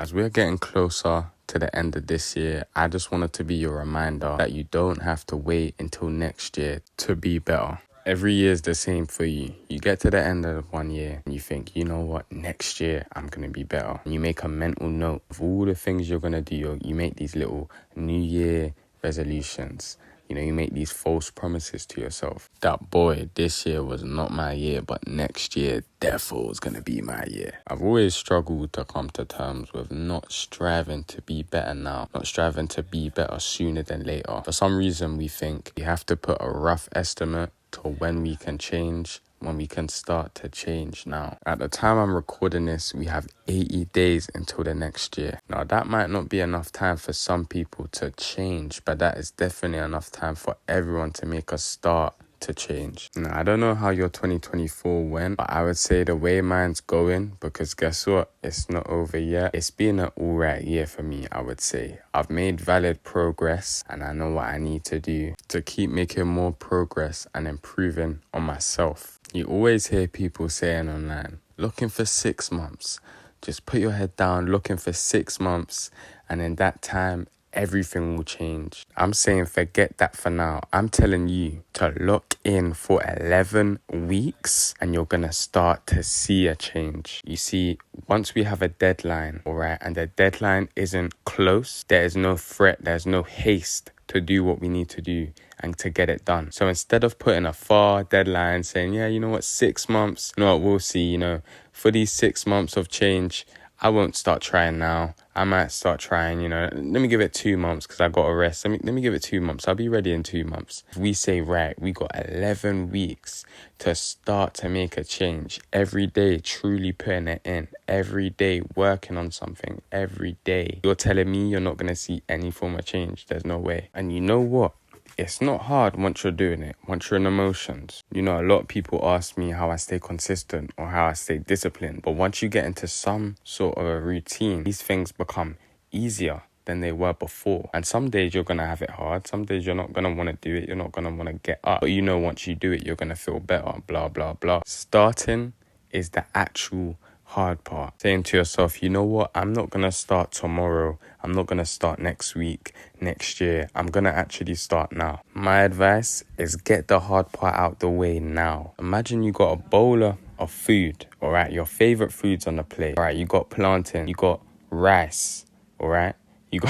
As we're getting closer to the end of this year, I just wanted to be your reminder that you don't have to wait until next year to be better. Every year is the same for you. You get to the end of one year and you think, you know what, next year I'm going to be better. And you make a mental note of all the things you're going to do. You make these little New Year resolutions. You know, you make these false promises to yourself. That boy, this year was not my year, but next year, therefore, is going to be my year. I've always struggled to come to terms with not striving to be better now, not striving to be better sooner than later. For some reason, we think we have to put a rough estimate to when we can change, when we can start to change now. At the time I'm recording this, we have 80 days until the next year. Now, that might not be enough time for some people to change, but that is definitely enough time for everyone to make a start to change. Now, I don't know how your 2024 went, but I would say the way mine's going, because guess what? It's not over yet. It's been an alright year for me, I would say. I've made valid progress and I know what I need to do to keep making more progress and improving on myself. You always hear people saying online, looking for 6 months. Just put your head down, looking for 6 months, and in that time, everything will change. I'm saying forget that for now. I'm telling you to lock in for 11 weeks and you're going to start to see a change. You see, once we have a deadline, all right, and the deadline isn't close, there is no threat, there's no haste to do what we need to do and to get it done. So instead of putting a far deadline saying, yeah, you know what, 6 months, you know what, we'll see, you know, for these 6 months of change, I won't start trying now. I might start trying, you know, let me give it 2 months because I got a rest. Let me give it 2 months. I'll be ready in 2 months. If we say, right, we got 11 weeks to start to make a change. Every day, truly putting it in. Every day, working on something. Every day. You're telling me you're not going to see any form of change. There's no way. And you know what? It's not hard once you're doing it, once you're in emotions. You know, a lot of people ask me how I stay consistent or how I stay disciplined. But once you get into some sort of a routine, these things become easier than they were before. And some days you're going to have it hard. Some days you're not going to want to do it. You're not going to want to get up. But you know, once you do it, you're going to feel better, blah, blah, blah. Starting is the actual hard part. Saying to yourself, you know what, I'm not going to start tomorrow. I'm not going to start next week, next year. I'm going to actually start now. My advice is get the hard part out the way now. Imagine you got a bowl of food, all right? Your favorite foods on the plate, all right? You got plantain, you got rice, all right? You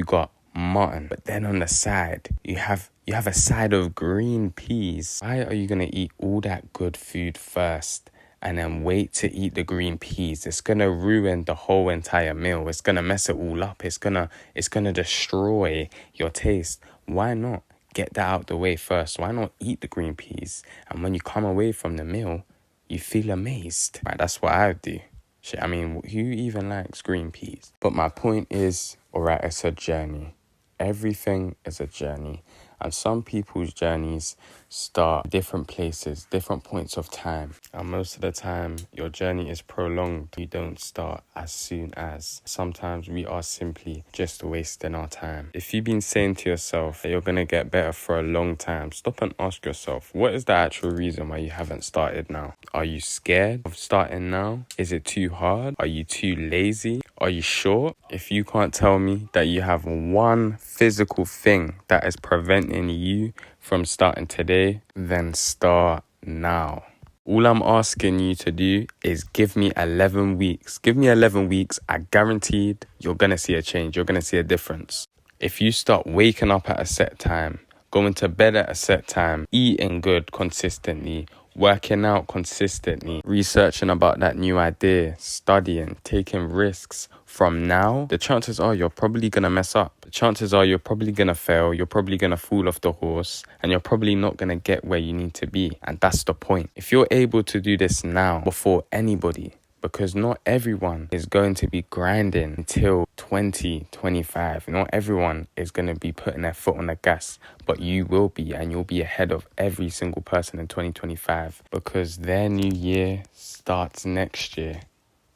got mutton. But then on the side, you have a side of green peas. Why are you going to eat all that good food first and then wait to eat the green peas? It's going to ruin the whole entire meal. It's going to mess it all up. It's going to destroy your taste. Why not get that out the way first? Why not eat the green peas? And when you come away from the meal, you feel amazed. Right, that's what I do. Shit, I mean, who even likes green peas? But my point is, all right, it's a journey. Everything is a journey. And some people's journeys start different places, different points of time. And most of the time, your journey is prolonged. You don't start as soon as. Sometimes we are simply just wasting our time. If you've been saying to yourself that you're going to get better for a long time, stop and ask yourself, what is the actual reason why you haven't started now? Are you scared of starting now? Is it too hard? Are you too lazy? Are you short? If you can't tell me that you have one physical thing that is preventing you from starting today, then start now. All I'm asking you to do is give me 11 weeks. Give me 11 weeks. I guaranteed you're going to see a change. You're going to see a difference. If you start waking up at a set time, going to bed at a set time, eating good consistently, working out consistently, researching about that new idea, studying, taking risks from now, the chances are you're probably going to mess up. The chances are you're probably going to fail. You're probably going to fall off the horse and you're probably not going to get where you need to be. And that's the point. If you're able to do this now before anybody, because not everyone is going to be grinding until 2025. Not everyone is going to be putting their foot on the gas, but you will be, and you'll be ahead of every single person in 2025 because their new year starts next year,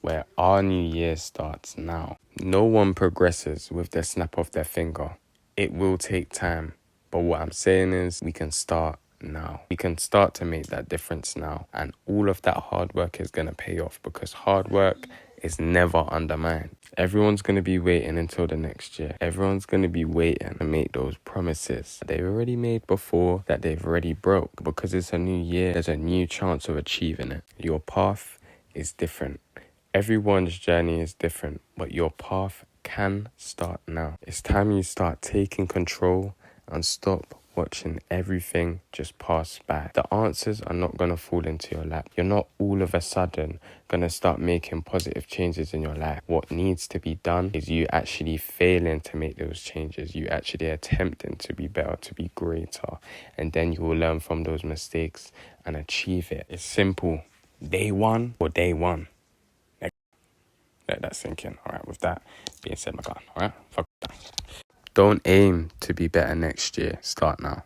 where our new year starts now. No one progresses with the snap of their finger. It will take time, but what I'm saying is we can start now. We can start to make that difference now, and all of that hard work is going to pay off because hard work is never undermined. Everyone's going to be waiting until the next year. Everyone's going to be waiting to make those promises that they've already made before, that they've already broke. Because it's a new year, there's a new chance of achieving it. Your path is different. Everyone's journey is different, but your path can start now. It's time you start taking control and stop watching everything just pass by. The answers are not going to fall into your lap. You're not all of a sudden going to start making positive changes in your life. What needs to be done is you actually failing to make those changes. You actually attempting to be better, to be greater. And then you will learn from those mistakes and achieve it. It's simple. Day one or day one. Let that sink in. All right, with that being said, my God, all right, fuck that. Don't aim to be better next year. Start now.